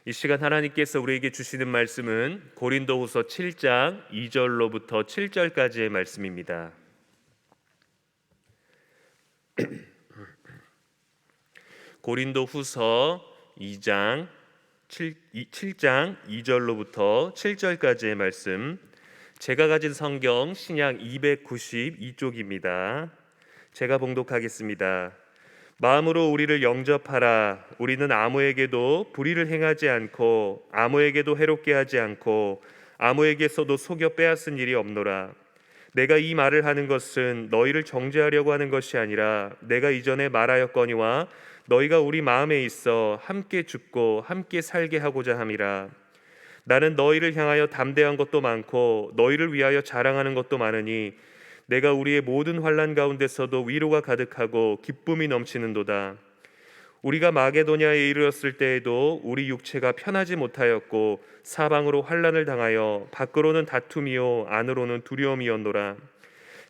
이 시간 하나님께서 우리에게 주시는 말씀은 고린도후서 7장 2절로부터 7절까지의 말씀입니다. 고린도후서 7장 2절로부터 7절까지의 말씀, 제가 가진 성경 신약 292쪽입니다. 제가 봉독하겠습니다. 마음으로 우리를 영접하라. 우리는 아무에게도 불의를 행하지 않고 아무에게도 해롭게 하지 않고 아무에게서도 속여 빼앗은 일이 없노라. 내가 이 말을 하는 것은 너희를 정죄하려고 하는 것이 아니라 내가 이전에 말하였거니와 너희가 우리 마음에 있어 함께 죽고 함께 살게 하고자 함이라. 나는 너희를 향하여 담대한 것도 많고 너희를 위하여 자랑하는 것도 많으니 내가 우리의 모든 환난 가운데서도 위로가 가득하고 기쁨이 넘치는도다. 우리가 마게도냐에 이르렀을 때에도 우리 육체가 편하지 못하였고 사방으로 환난을 당하여 밖으로는 다툼이요 안으로는 두려움이었노라.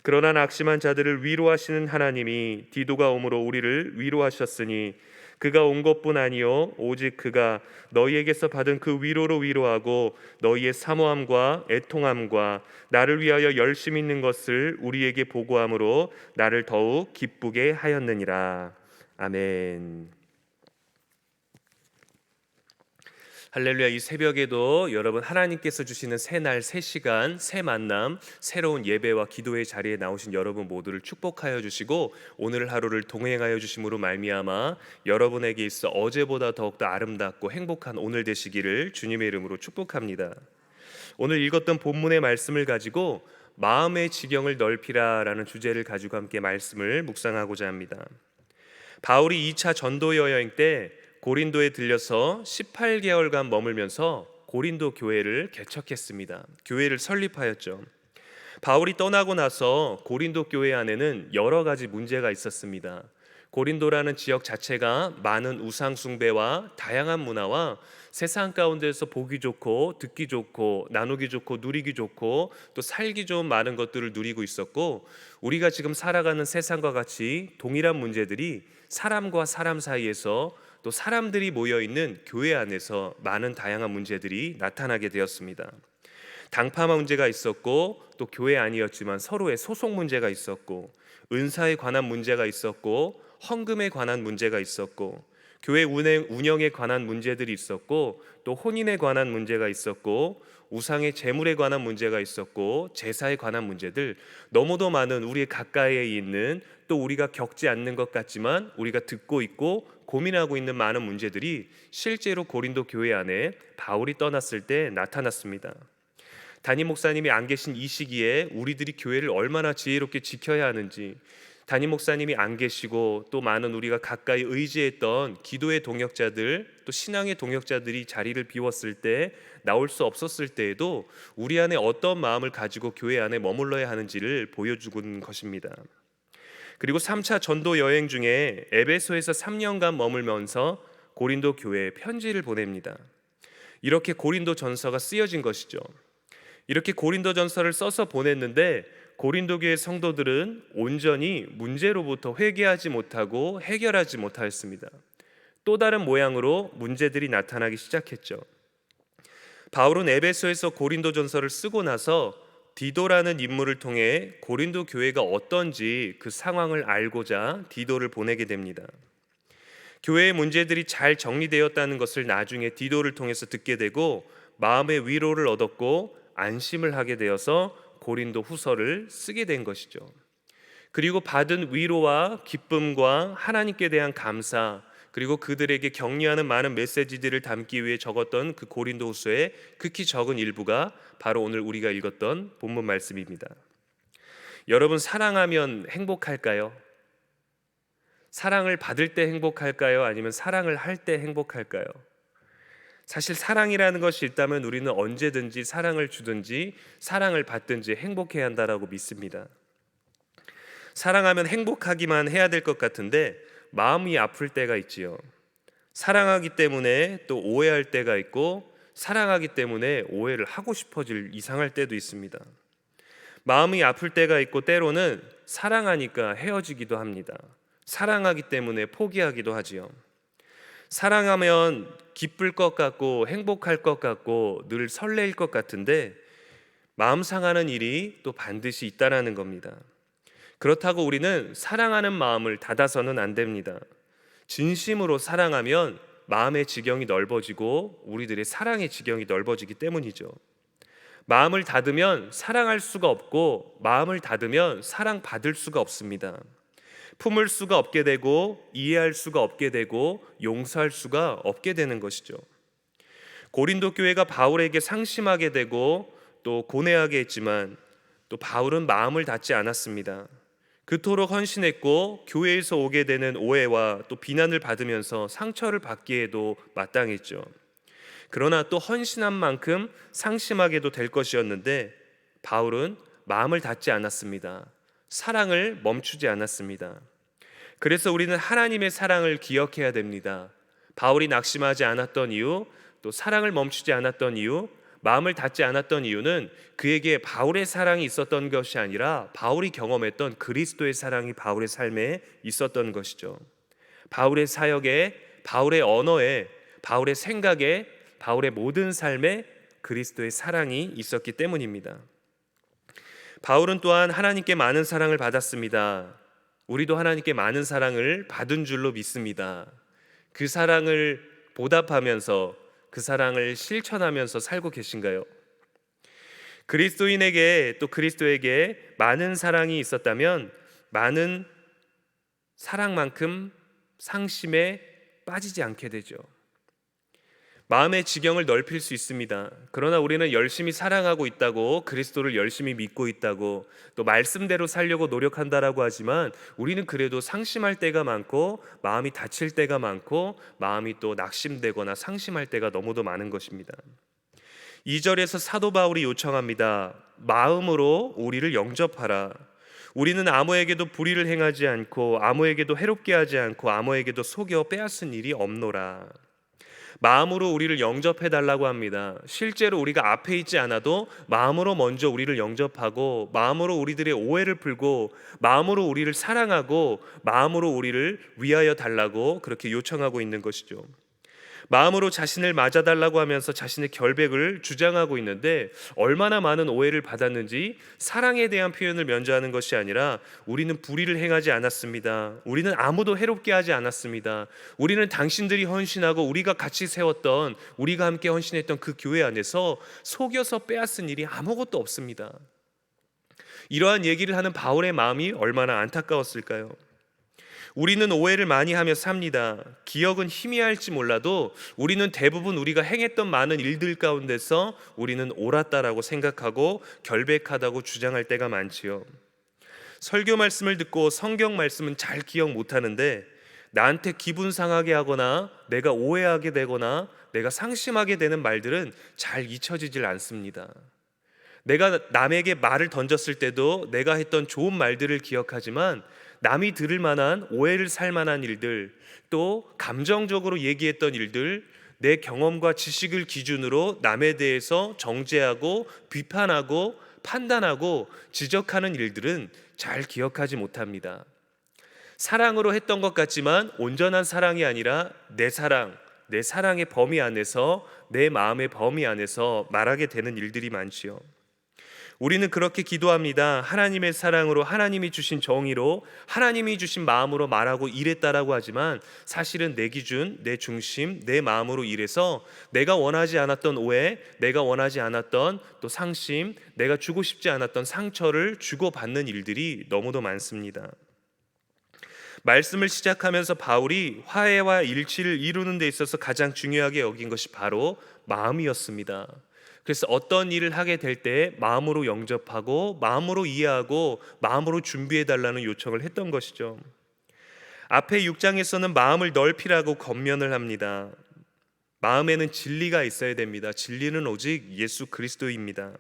그러나 낙심한 자들을 위로하시는 하나님이 디도가 오므로 우리를 위로하셨으니 그가 온 것뿐 아니요 오직 그가 너희에게서 받은 그 위로로 위로하고 너희의 사모함과 애통함과 나를 위하여 열심 있는 것을 우리에게 보고함으로 나를 더욱 기쁘게 하였느니라. 아멘. 할렐루야. 이 새벽에도 여러분 하나님께서 주시는 새 날, 새 시간, 새 만남, 새로운 예배와 기도의 자리에 나오신 여러분 모두를 축복하여 주시고 오늘 하루를 동행하여 주심으로 말미암아 여러분에게 있어 어제보다 더욱더 아름답고 행복한 오늘 되시기를 주님의 이름으로 축복합니다. 오늘 읽었던 본문의 말씀을 가지고 마음의 지경을 넓히라라는 주제를 가지고 함께 말씀을 묵상하고자 합니다. 바울이 2차 전도 여행 때 고린도에 들려서 18개월간 머물면서 고린도 교회를 개척했습니다. 교회를 설립하였죠. 바울이 떠나고 나서 고린도 교회 안에는 여러 가지 문제가 있었습니다. 고린도라는 지역 자체가 많은 우상 숭배와 다양한 문화와 세상 가운데서 보기 좋고 듣기 좋고 나누기 좋고 누리기 좋고 또 살기 좋은 많은 것들을 누리고 있었고, 우리가 지금 살아가는 세상과 같이 동일한 문제들이 사람과 사람 사이에서 또 사람들이 모여있는 교회 안에서 많은 다양한 문제들이 나타나게 되었습니다. 당파 문제가 있었고 또 교회 아니었지만 서로의 소속 문제가 있었고 은사에 관한 문제가 있었고 헌금에 관한 문제가 있었고 교회 운영에 관한 문제들이 있었고 또 혼인에 관한 문제가 있었고 우상의 제물에 관한 문제가 있었고 제사에 관한 문제들, 너무도 많은 우리 가까이에 있는 또 우리가 겪지 않는 것 같지만 우리가 듣고 있고 고민하고 있는 많은 문제들이 실제로 고린도 교회 안에 바울이 떠났을 때 나타났습니다. 담임 목사님이 안 계신 이 시기에 우리들이 교회를 얼마나 지혜롭게 지켜야 하는지, 담임 목사님이 안 계시고 또 많은 우리가 가까이 의지했던 기도의 동역자들 또 신앙의 동역자들이 자리를 비웠을 때 나올 수 없었을 때에도 우리 안에 어떤 마음을 가지고 교회 안에 머물러야 하는지를 보여주는 것입니다. 그리고 3차 전도 여행 중에 에베소에서 3년간 머물면서 고린도 교회에 편지를 보냅니다. 이렇게 고린도 전서가 쓰여진 것이죠. 이렇게 고린도 전서를 써서 보냈는데 고린도 교회 성도들은 온전히 문제로부터 회개하지 못하고 해결하지 못하였습니다. 또 다른 모양으로 문제들이 나타나기 시작했죠. 바울은 에베소에서 고린도 전서를 쓰고 나서 디도라는 인물을 통해 고린도 교회가 어떤지 그 상황을 알고자 디도를 보내게 됩니다. 교회의 문제들이 잘 정리되었다는 것을 나중에 디도를 통해서 듣게 되고 마음의 위로를 얻었고 안심을 하게 되어서 고린도 후서를 쓰게 된 것이죠. 그리고 받은 위로와 기쁨과 하나님께 대한 감사, 그리고 그들에게 격려하는 많은 메시지들을 담기 위해 적었던 그 고린도 후서의 극히 적은 일부가 바로 오늘 우리가 읽었던 본문 말씀입니다. 여러분, 사랑하면 행복할까요? 사랑을 받을 때 행복할까요? 아니면 사랑을 할 때 행복할까요? 사실 사랑이라는 것이 있다면 우리는 언제든지 사랑을 주든지 사랑을 받든지 행복해야 한다라고 믿습니다. 사랑하면 행복하기만 해야 될 것 같은데 마음이 아플 때가 있지요. 사랑하기 때문에 또 오해할 때가 있고 사랑하기 때문에 오해를 하고 싶어질 이상할 때도 있습니다. 마음이 아플 때가 있고 때로는 사랑하니까 헤어지기도 합니다. 사랑하기 때문에 포기하기도 하지요. 사랑하면 기쁠 것 같고 행복할 것 같고 늘 설레일 것 같은데 마음 상하는 일이 또 반드시 있다라는 겁니다. 그렇다고 우리는 사랑하는 마음을 닫아서는 안 됩니다. 진심으로 사랑하면 마음의 지경이 넓어지고 우리들의 사랑의 지경이 넓어지기 때문이죠. 마음을 닫으면 사랑할 수가 없고 마음을 닫으면 사랑받을 수가 없습니다. 품을 수가 없게 되고 이해할 수가 없게 되고 용서할 수가 없게 되는 것이죠. 고린도 교회가 바울에게 상심하게 되고 또 고뇌하게 했지만 또 바울은 마음을 닫지 않았습니다. 그토록 헌신했고 교회에서 오게 되는 오해와 또 비난을 받으면서 상처를 받기에도 마땅했죠. 그러나 또 헌신한 만큼 상심하게도 될 것이었는데 바울은 마음을 닫지 않았습니다. 사랑을 멈추지 않았습니다. 그래서 우리는 하나님의 사랑을 기억해야 됩니다. 바울이 낙심하지 않았던 이유, 또 사랑을 멈추지 않았던 이유, 마음을 닫지 않았던 이유는 그에게 바울의 사랑이 있었던 것이 아니라 바울이 경험했던 그리스도의 사랑이 바울의 삶에 있었던 것이죠. 바울의 사역에, 바울의 언어에, 바울의 생각에, 바울의 모든 삶에 그리스도의 사랑이 있었기 때문입니다. 바울은 또한 하나님께 많은 사랑을 받았습니다. 우리도 하나님께 많은 사랑을 받은 줄로 믿습니다. 그 사랑을 보답하면서 그 사랑을 실천하면서 살고 계신가요? 그리스도인에게 또 그리스도에게 많은 사랑이 있었다면 많은 사랑만큼 상심에 빠지지 않게 되죠. 마음의 지경을 넓힐 수 있습니다. 그러나 우리는 열심히 사랑하고 있다고, 그리스도를 열심히 믿고 있다고, 또 말씀대로 살려고 노력한다라고 하지만 우리는 그래도 상심할 때가 많고 마음이 다칠 때가 많고 마음이 또 낙심되거나 상심할 때가 너무도 많은 것입니다. 2절에서 사도 바울이 요청합니다. 마음으로 우리를 영접하라. 우리는 아무에게도 불의를 행하지 않고 아무에게도 해롭게 하지 않고 아무에게도 속여 빼앗은 일이 없노라. 마음으로 우리를 영접해 달라고 합니다. 실제로 우리가 앞에 있지 않아도 마음으로 먼저 우리를 영접하고 마음으로 우리들의 오해를 풀고 마음으로 우리를 사랑하고 마음으로 우리를 위하여 달라고 그렇게 요청하고 있는 것이죠. 마음으로 자신을 맞아달라고 하면서 자신의 결백을 주장하고 있는데 얼마나 많은 오해를 받았는지 사랑에 대한 표현을 면제하는 것이 아니라 우리는 불의를 행하지 않았습니다. 우리는 아무도 해롭게 하지 않았습니다. 우리는 당신들이 헌신하고 우리가 같이 세웠던 우리가 함께 헌신했던 그 교회 안에서 속여서 빼앗은 일이 아무것도 없습니다. 이러한 얘기를 하는 바울의 마음이 얼마나 안타까웠을까요? 우리는 오해를 많이 하며 삽니다. 기억은 희미할지 몰라도 우리는 대부분 우리가 행했던 많은 일들 가운데서 우리는 옳았다라고 생각하고 결백하다고 주장할 때가 많지요. 설교 말씀을 듣고 성경 말씀은 잘 기억 못하는데 나한테 기분 상하게 하거나 내가 오해하게 되거나 내가 상심하게 되는 말들은 잘 잊혀지질 않습니다. 내가 남에게 말을 던졌을 때도 내가 했던 좋은 말들을 기억하지만 남이 들을 만한 오해를 살 만한 일들, 또 감정적으로 얘기했던 일들, 내 경험과 지식을 기준으로 남에 대해서 정죄하고 비판하고 판단하고 지적하는 일들은 잘 기억하지 못합니다. 사랑으로 했던 것 같지만 온전한 사랑이 아니라 내 사랑의 범위 안에서, 내 마음의 범위 안에서 말하게 되는 일들이 많지요. 우리는 그렇게 기도합니다. 하나님의 사랑으로, 하나님이 주신 정의로, 하나님이 주신 마음으로 말하고 일했다라고 하지만 사실은 내 기준, 내 중심, 내 마음으로 일해서 내가 원하지 않았던 오해, 내가 원하지 않았던 또 상심, 내가 주고 싶지 않았던 상처를 주고받는 일들이 너무도 많습니다. 말씀을 시작하면서 바울이 화해와 일치를 이루는 데 있어서 가장 중요하게 여긴 것이 바로 마음이었습니다. 그래서 어떤 일을 하게 될 때 마음으로 영접하고 마음으로 이해하고 마음으로 준비해 달라는 요청을 했던 것이죠. 앞에 6장에서는 마음을 넓히라고 권면을 합니다. 마음에는 진리가 있어야 됩니다. 진리는 오직 예수 그리스도입니다.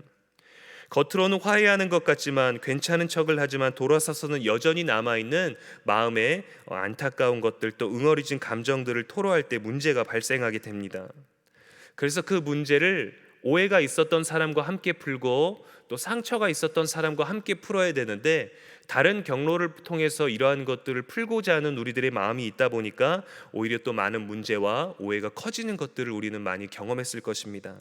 겉으로는 화해하는 것 같지만 괜찮은 척을 하지만 돌아서서는 여전히 남아있는 마음에 안타까운 것들, 또 응어리진 감정들을 토로할 때 문제가 발생하게 됩니다. 그래서 그 문제를 오해가 있었던 사람과 함께 풀고 또 상처가 있었던 사람과 함께 풀어야 되는데, 다른 경로를 통해서 이러한 것들을 풀고자 하는 우리들의 마음이 있다 보니까 오히려 또 많은 문제와 오해가 커지는 것들을 우리는 많이 경험했을 것입니다.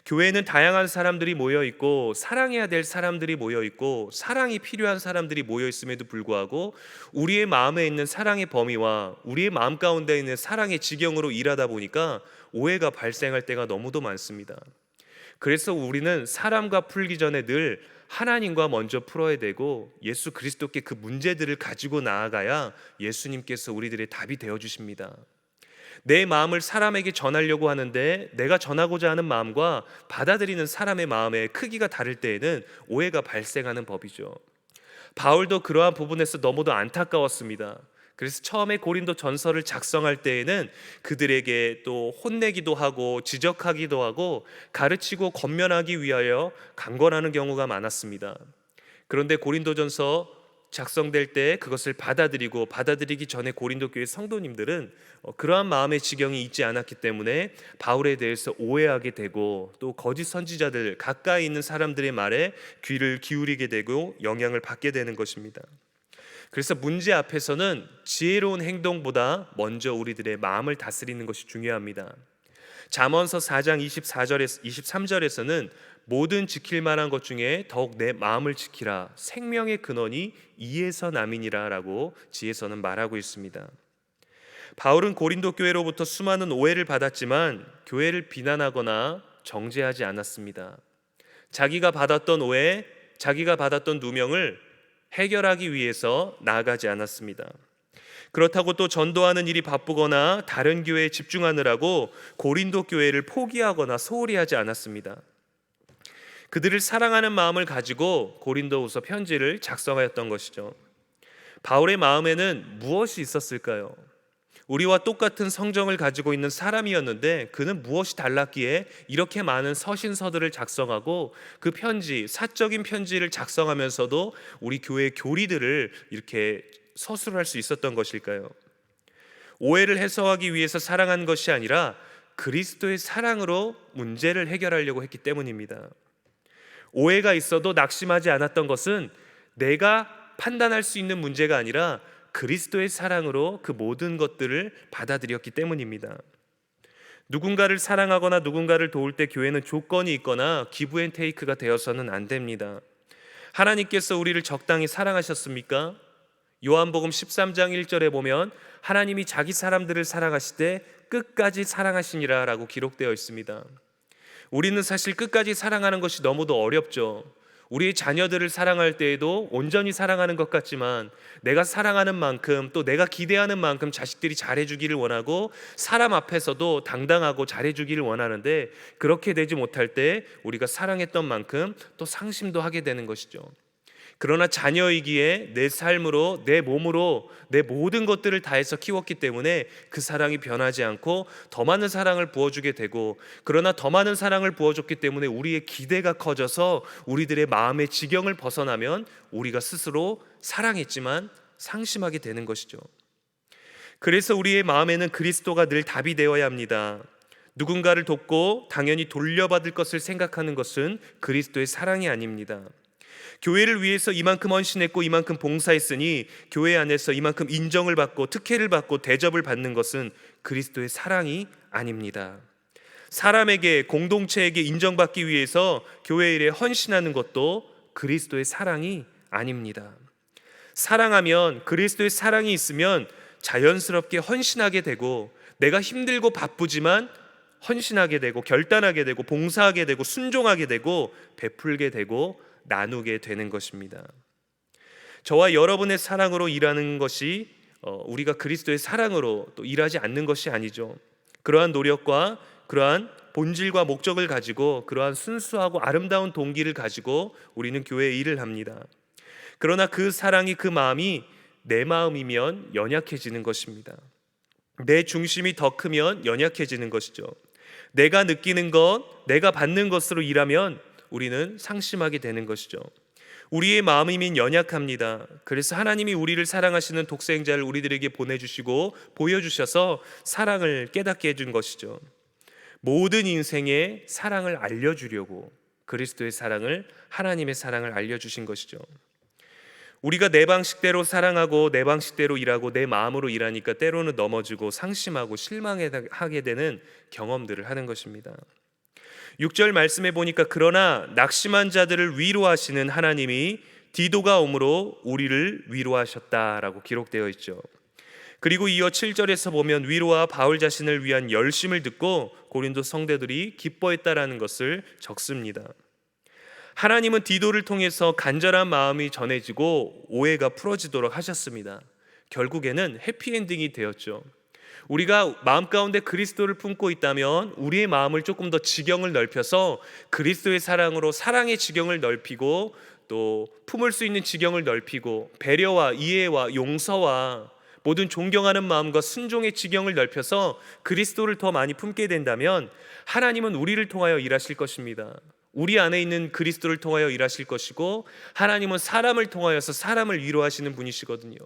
교회에는 다양한 사람들이 모여 있고 사랑해야 될 사람들이 모여 있고 사랑이 필요한 사람들이 모여 있음에도 불구하고 우리의 마음에 있는 사랑의 범위와 우리의 마음 가운데 있는 사랑의 지경으로 일하다 보니까 오해가 발생할 때가 너무도 많습니다. 그래서 우리는 사람과 풀기 전에 늘 하나님과 먼저 풀어야 되고 예수 그리스도께 그 문제들을 가지고 나아가야 예수님께서 우리들의 답이 되어 주십니다. 내 마음을 사람에게 전하려고 하는데 내가 전하고자 하는 마음과 받아들이는 사람의 마음의 크기가 다를 때에는 오해가 발생하는 법이죠. 바울도 그러한 부분에서 너무도 안타까웠습니다. 그래서 처음에 고린도 전서를 작성할 때에는 그들에게 또 혼내기도 하고 지적하기도 하고 가르치고 권면하기 위하여 강권하는 경우가 많았습니다. 그런데 고린도전서 작성될 때 그것을 받아들이기 전에 고린도 교회 성도님들은 그러한 마음의 지경이 있지 않았기 때문에 바울에 대해서 오해하게 되고 또 거짓 선지자들, 가까이 있는 사람들의 말에 귀를 기울이게 되고 영향을 받게 되는 것입니다. 그래서 문제 앞에서는 지혜로운 행동보다 먼저 우리들의 마음을 다스리는 것이 중요합니다. 잠언서 4장 23절에서는 모든 지킬 만한 것 중에 더욱 내 마음을 지키라, 생명의 근원이 이에서 남이니라 라고 지혜서는 말하고 있습니다. 바울은 고린도 교회로부터 수많은 오해를 받았지만 교회를 비난하거나 정죄하지 않았습니다. 자기가 받았던 오해, 자기가 받았던 누명을 해결하기 위해서 나아가지 않았습니다. 그렇다고 또 전도하는 일이 바쁘거나 다른 교회에 집중하느라고 고린도 교회를 포기하거나 소홀히 하지 않았습니다. 그들을 사랑하는 마음을 가지고 고린도후서 편지를 작성하였던 것이죠. 바울의 마음에는 무엇이 있었을까요? 우리와 똑같은 성정을 가지고 있는 사람이었는데 그는 무엇이 달랐기에 이렇게 많은 서신서들을 작성하고 그 편지, 사적인 편지를 작성하면서도 우리 교회 교리들을 이렇게 서술할 수 있었던 것일까요? 오해를 해소하기 위해서 사랑한 것이 아니라 그리스도의 사랑으로 문제를 해결하려고 했기 때문입니다. 오해가 있어도 낙심하지 않았던 것은 내가 판단할 수 있는 문제가 아니라 그리스도의 사랑으로 그 모든 것들을 받아들였기 때문입니다. 누군가를 사랑하거나 누군가를 도울 때 교회는 조건이 있거나 기브 앤 테이크가 되어서는 안 됩니다. 하나님께서 우리를 적당히 사랑하셨습니까? 요한복음 13장 1절에 보면 하나님이 자기 사람들을 사랑하시되 끝까지 사랑하시니라 라고 기록되어 있습니다. 우리는 사실 끝까지 사랑하는 것이 너무도 어렵죠. 우리의 자녀들을 사랑할 때에도 온전히 사랑하는 것 같지만 내가 사랑하는 만큼 또 내가 기대하는 만큼 자식들이 잘해주기를 원하고 사람 앞에서도 당당하고 잘해주기를 원하는데 그렇게 되지 못할 때 우리가 사랑했던 만큼 또 상심도 하게 되는 것이죠. 그러나 자녀이기에 내 삶으로 내 몸으로 내 모든 것들을 다해서 키웠기 때문에 그 사랑이 변하지 않고 더 많은 사랑을 부어주게 되고, 그러나 더 많은 사랑을 부어줬기 때문에 우리의 기대가 커져서 우리들의 마음의 지경을 벗어나면 우리가 스스로 사랑했지만 상심하게 되는 것이죠. 그래서 우리의 마음에는 그리스도가 늘 답이 되어야 합니다. 누군가를 돕고 당연히 돌려받을 것을 생각하는 것은 그리스도의 사랑이 아닙니다. 교회를 위해서 이만큼 헌신했고 이만큼 봉사했으니 교회 안에서 이만큼 인정을 받고 특혜를 받고 대접을 받는 것은 그리스도의 사랑이 아닙니다. 사람에게, 공동체에게 인정받기 위해서 교회 일에 헌신하는 것도 그리스도의 사랑이 아닙니다. 사랑하면, 그리스도의 사랑이 있으면 자연스럽게 헌신하게 되고, 내가 힘들고 바쁘지만 헌신하게 되고 결단하게 되고 봉사하게 되고 순종하게 되고 베풀게 되고 나누게 되는 것입니다. 저와 여러분의 사랑으로 일하는 것이 우리가 그리스도의 사랑으로 또 일하지 않는 것이 아니죠. 그러한 노력과 그러한 본질과 목적을 가지고 그러한 순수하고 아름다운 동기를 가지고 우리는 교회의 일을 합니다. 그러나 그 사랑이, 그 마음이 내 마음이면 연약해지는 것입니다. 내 중심이 더 크면 연약해지는 것이죠. 내가 느끼는 것, 내가 받는 것으로 일하면 우리는 상심하게 되는 것이죠. 우리의 마음이면 연약합니다. 그래서 하나님이 우리를 사랑하시는 독생자를 우리들에게 보내주시고 보여주셔서 사랑을 깨닫게 해준 것이죠. 모든 인생의 사랑을 알려주려고 그리스도의 사랑을, 하나님의 사랑을 알려주신 것이죠. 우리가 내 방식대로 사랑하고 내 방식대로 일하고 내 마음으로 일하니까 때로는 넘어지고 상심하고 실망하게 되는 경험들을 하는 것입니다. 6절 말씀에 보니까 그러나 낙심한 자들을 위로하시는 하나님이 디도가 오므로 우리를 위로하셨다라고 기록되어 있죠. 그리고 이어 7절에서 보면 위로와 바울 자신을 위한 열심을 듣고 고린도 성도들이 기뻐했다라는 것을 적습니다. 하나님은 디도를 통해서 간절한 마음이 전해지고 오해가 풀어지도록 하셨습니다. 결국에는 해피엔딩이 되었죠. 우리가 마음 가운데 그리스도를 품고 있다면 우리의 마음을 조금 더 지경을 넓혀서 그리스도의 사랑으로 사랑의 지경을 넓히고 또 품을 수 있는 지경을 넓히고 배려와 이해와 용서와 모든 존경하는 마음과 순종의 지경을 넓혀서 그리스도를 더 많이 품게 된다면 하나님은 우리를 통하여 일하실 것입니다. 우리 안에 있는 그리스도를 통하여 일하실 것이고 하나님은 사람을 통하여서 사람을 위로하시는 분이시거든요.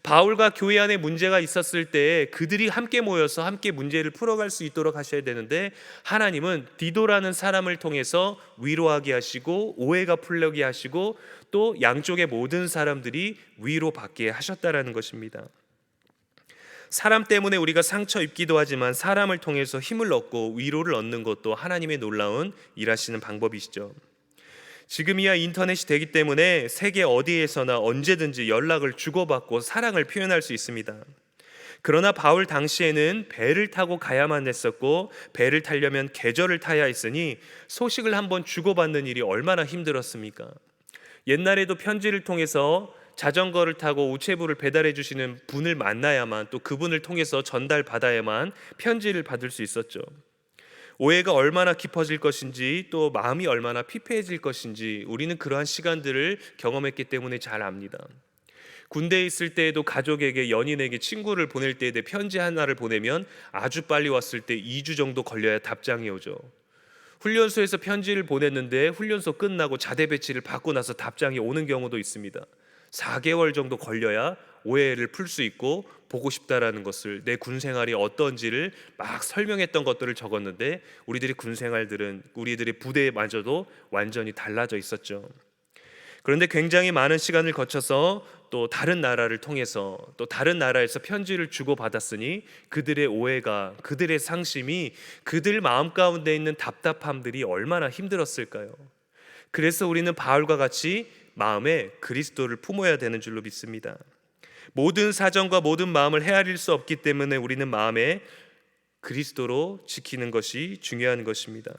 바울과 교회 안에 문제가 있었을 때 그들이 함께 모여서 함께 문제를 풀어갈 수 있도록 하셔야 되는데 하나님은 디도라는 사람을 통해서 위로하게 하시고 오해가 풀리게 하시고 또 양쪽의 모든 사람들이 위로받게 하셨다라는 것입니다. 사람 때문에 우리가 상처 입기도 하지만 사람을 통해서 힘을 얻고 위로를 얻는 것도 하나님의 놀라운 일하시는 방법이시죠. 지금이야 인터넷이 되기 때문에 세계 어디에서나 언제든지 연락을 주고받고 사랑을 표현할 수 있습니다. 그러나 바울 당시에는 배를 타고 가야만 했었고 배를 타려면 계절을 타야 했으니 소식을 한번 주고받는 일이 얼마나 힘들었습니까? 옛날에도 편지를 통해서 자전거를 타고 우체부를 배달해 주시는 분을 만나야만 또 그분을 통해서 전달받아야만 편지를 받을 수 있었죠. 오해가 얼마나 깊어질 것인지 또 마음이 얼마나 피폐해질 것인지 우리는 그러한 시간들을 경험했기 때문에 잘 압니다. 군대에 있을 때에도 가족에게, 연인에게, 친구를 보낼 때에 편지 하나를 보내면 아주 빨리 왔을 때 2주 정도 걸려야 답장이 오죠. 훈련소에서 편지를 보냈는데 훈련소 끝나고 자대 배치를 받고 나서 답장이 오는 경우도 있습니다. 4개월 정도 걸려야 오해를 풀 수 있고 보고 싶다라는 것을, 내 군 생활이 어떤지를 막 설명했던 것들을 적었는데 우리들의 군 생활들은 우리들의 부대마저도 완전히 달라져 있었죠. 그런데 굉장히 많은 시간을 거쳐서 또 다른 나라를 통해서 또 다른 나라에서 편지를 주고받았으니 그들의 오해가, 그들의 상심이, 그들 마음 가운데 있는 답답함들이 얼마나 힘들었을까요? 그래서 우리는 바울과 같이 마음에 그리스도를 품어야 되는 줄로 믿습니다. 모든 사정과 모든 마음을 헤아릴 수 없기 때문에 우리는 마음에 그리스도로 지키는 것이 중요한 것입니다.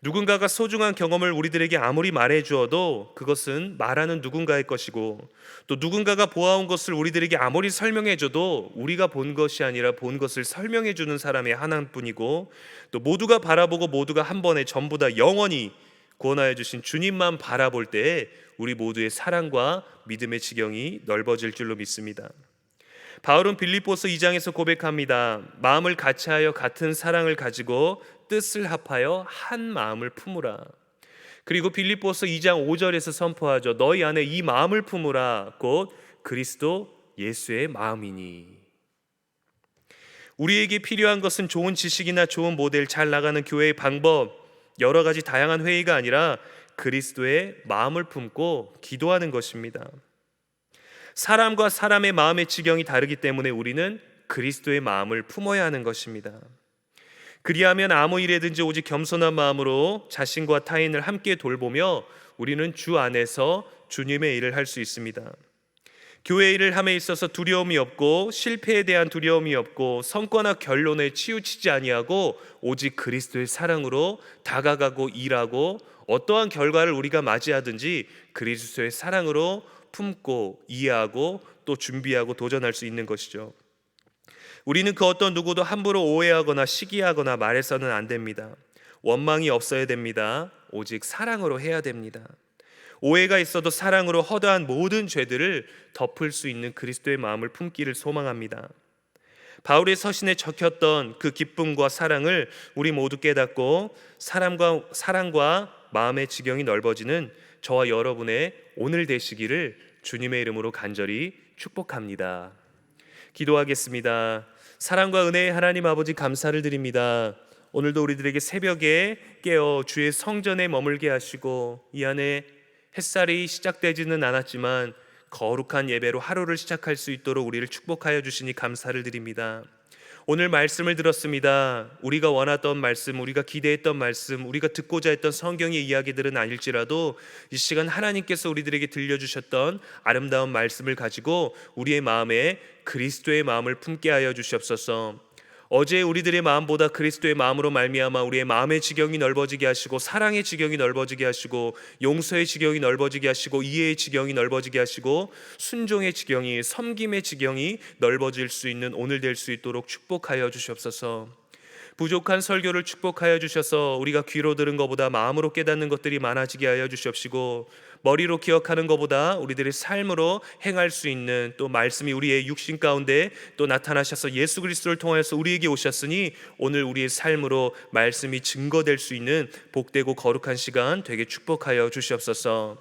누군가가 소중한 경험을 우리들에게 아무리 말해 주어도 그것은 말하는 누군가의 것이고 또 누군가가 보아온 것을 우리들에게 아무리 설명해 줘도 우리가 본 것이 아니라 본 것을 설명해 주는 사람의 하나뿐이고 또 모두가 바라보고 모두가 한 번에 전부 다 영원히 구원하여 주신 주님만 바라볼 때에 우리 모두의 사랑과 믿음의 지경이 넓어질 줄로 믿습니다. 바울은 빌립보서 2장에서 고백합니다. 마음을 같이하여 같은 사랑을 가지고 뜻을 합하여 한 마음을 품으라. 그리고 빌립보서 2장 5절에서 선포하죠. 너희 안에 이 마음을 품으라. 곧 그리스도 예수의 마음이니. 우리에게 필요한 것은 좋은 지식이나 좋은 모델, 잘 나가는 교회의 방법, 여러 가지 다양한 회의가 아니라 그리스도의 마음을 품고 기도하는 것입니다. 사람과 사람의 마음의 지경이 다르기 때문에 우리는 그리스도의 마음을 품어야 하는 것입니다. 그리하면 아무 일에든지 오직 겸손한 마음으로 자신과 타인을 함께 돌보며 우리는 주 안에서 주님의 일을 할 수 있습니다. 교회 일을 함에 있어서 두려움이 없고 실패에 대한 두려움이 없고 성과나 결론에 치우치지 아니하고 오직 그리스도의 사랑으로 다가가고 일하고 어떠한 결과를 우리가 맞이하든지 그리스도의 사랑으로 품고 이해하고 또 준비하고 도전할 수 있는 것이죠. 우리는 그 어떤 누구도 함부로 오해하거나 시기하거나 말해서는 안 됩니다. 원망이 없어야 됩니다. 오직 사랑으로 해야 됩니다. 오해가 있어도 사랑으로 허다한 모든 죄들을 덮을 수 있는 그리스도의 마음을 품기를 소망합니다. 바울의 서신에 적혔던 그 기쁨과 사랑을 우리 모두 깨닫고 사랑과 마음의 지경이 넓어지는 저와 여러분의 오늘 되시기를 주님의 이름으로 간절히 축복합니다. 기도하겠습니다. 사랑과 은혜의 하나님 아버지 감사를 드립니다. 오늘도 우리들에게 새벽에 깨어 주의 성전에 머물게 하시고 이 안에 햇살이 시작되지는 않았지만 거룩한 예배로 하루를 시작할 수 있도록 우리를 축복하여 주시니 감사를 드립니다. 오늘 말씀을 들었습니다. 우리가 원하던 말씀, 우리가 기대했던 말씀, 우리가 듣고자 했던 성경의 이야기들은 아닐지라도 이 시간 하나님께서 우리들에게 들려주셨던 아름다운 말씀을 가지고 우리의 마음에 그리스도의 마음을 품게 하여 주시옵소서. 어제 우리들의 마음보다 그리스도의 마음으로 말미암아 우리의 마음의 지경이 넓어지게 하시고, 사랑의 지경이 넓어지게 하시고, 용서의 지경이 넓어지게 하시고, 이해의 지경이 넓어지게 하시고, 순종의 지경이, 섬김의 지경이 넓어질 수 있는 오늘 될 수 있도록 축복하여 주시옵소서. 부족한 설교를 축복하여 주셔서 우리가 귀로 들은 것보다 마음으로 깨닫는 것들이 많아지게 하여 주시옵시고, 머리로 기억하는 것보다 우리들의 삶으로 행할 수 있는 또 말씀이 우리의 육신 가운데 또 나타나셔서 예수 그리스도를 통하여서 우리에게 오셨으니 오늘 우리의 삶으로 말씀이 증거될 수 있는 복되고 거룩한 시간 되게 축복하여 주시옵소서.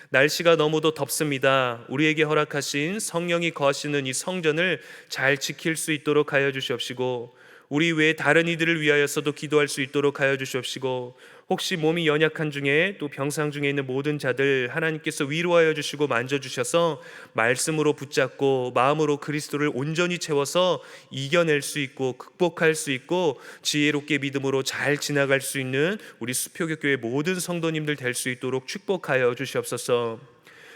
날씨가 너무도 덥습니다. 우리에게 허락하신 성령이 거하시는 이 성전을 잘 지킬 수 있도록 하여 주시옵시고, 우리 외에 다른 이들을 위하여서도 기도할 수 있도록 하여 주시옵시고, 혹시 몸이 연약한 중에 또 병상 중에 있는 모든 자들 하나님께서 위로하여 주시고 만져주셔서 말씀으로 붙잡고 마음으로 그리스도를 온전히 채워서 이겨낼 수 있고 극복할 수 있고 지혜롭게 믿음으로 잘 지나갈 수 있는 우리 수표교교의 모든 성도님들 될 수 있도록 축복하여 주시옵소서.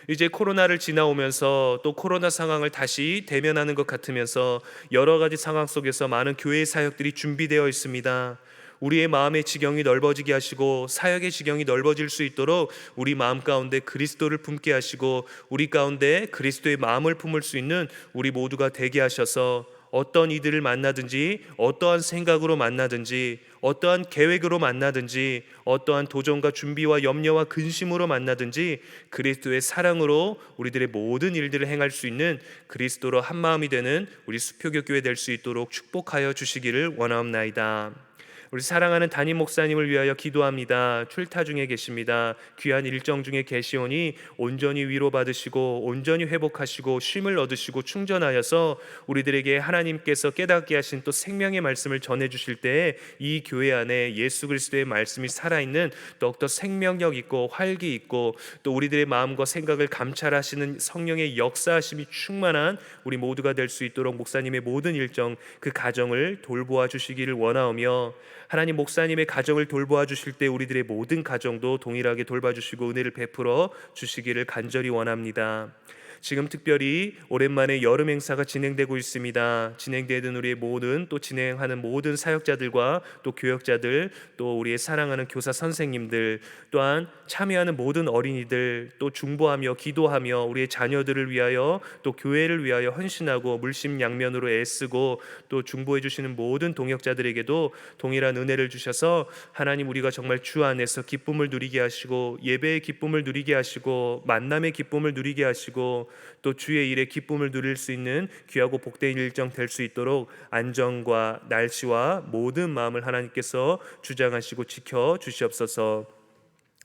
이제 코로나를 지나오면서 또 코로나 상황을 다시 대면하는 것 같으면서 여러 가지 상황 속에서 많은 교회 사역들이 준비되어 있습니다. 우리의 마음의 지경이 넓어지게 하시고 사역의 지경이 넓어질 수 있도록 우리 마음 가운데 그리스도를 품게 하시고 우리 가운데 그리스도의 마음을 품을 수 있는 우리 모두가 되게 하셔서 어떤 이들을 만나든지 어떠한 생각으로 만나든지 어떠한 계획으로 만나든지 어떠한 도전과 준비와 염려와 근심으로 만나든지 그리스도의 사랑으로 우리들의 모든 일들을 행할 수 있는 그리스도로 한마음이 되는 우리 수표교교회 될 수 있도록 축복하여 주시기를 원하옵나이다. 우리 사랑하는 담임 목사님을 위하여 기도합니다. 출타 중에 계십니다. 귀한 일정 중에 계시오니 온전히 위로받으시고 온전히 회복하시고 쉼을 얻으시고 충전하여서 우리들에게 하나님께서 깨닫게 하신 또 생명의 말씀을 전해주실 때에 이 교회 안에 예수 그리스도의 말씀이 살아있는 더욱더 생명력 있고 활기 있고 또 우리들의 마음과 생각을 감찰하시는 성령의 역사하심이 충만한 우리 모두가 될 수 있도록 목사님의 모든 일정 그 가정을 돌보아 주시기를 원하오며, 하나님 목사님의 가정을 돌보아 주실 때 우리들의 모든 가정도 동일하게 돌봐주시고 은혜를 베풀어 주시기를 간절히 원합니다. 지금 특별히 오랜만에 여름 행사가 진행되고 있습니다. 진행되는 우리의 모든 또 진행하는 모든 사역자들과 또 교역자들 또 우리의 사랑하는 교사 선생님들 또한 참여하는 모든 어린이들 또 중보하며 기도하며 우리의 자녀들을 위하여 또 교회를 위하여 헌신하고 물심양면으로 애쓰고 또 중보해 주시는 모든 동역자들에게도 동일한 은혜를 주셔서 하나님 우리가 정말 주 안에서 기쁨을 누리게 하시고 예배의 기쁨을 누리게 하시고 만남의 기쁨을 누리게 하시고 또 주의 일에 기쁨을 누릴 수 있는 귀하고 복된 일정 될 수 있도록 안전과 날씨와 모든 마음을 하나님께서 주장하시고 지켜 주시옵소서.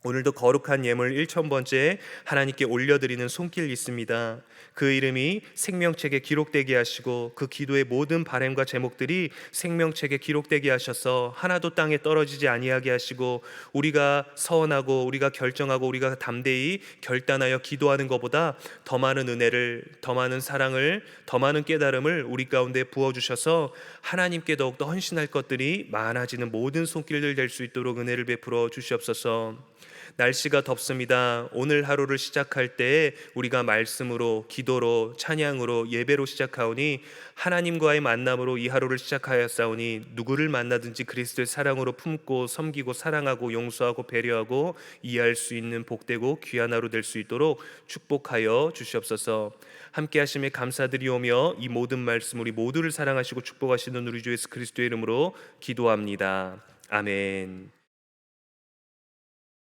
오늘도 거룩한 예물 1000번째 하나님께 올려드리는 손길이 있습니다. 그 이름이 생명책에 기록되게 하시고 그 기도의 모든 바램과 제목들이 생명책에 기록되게 하셔서 하나도 땅에 떨어지지 아니하게 하시고 우리가 서원하고 우리가 결정하고 우리가 담대히 결단하여 기도하는 것보다 더 많은 은혜를, 더 많은 사랑을, 더 많은 깨달음을 우리 가운데 부어주셔서 하나님께 더욱더 헌신할 것들이 많아지는 모든 손길들 될 수 있도록 은혜를 베풀어 주시옵소서. 날씨가 덥습니다. 오늘 하루를 시작할 때 우리가 말씀으로 기도로 찬양으로 예배로 시작하오니 하나님과의 만남으로 이 하루를 시작하였사오니 누구를 만나든지 그리스도의 사랑으로 품고 섬기고 사랑하고 용서하고 배려하고 이해할 수 있는 복되고 귀한 하루 될 수 있도록 축복하여 주시옵소서. 함께 하심에 감사드리오며 이 모든 말씀 우리 모두를 사랑하시고 축복하시는 우리 주 예수 그리스도의 이름으로 기도합니다. 아멘.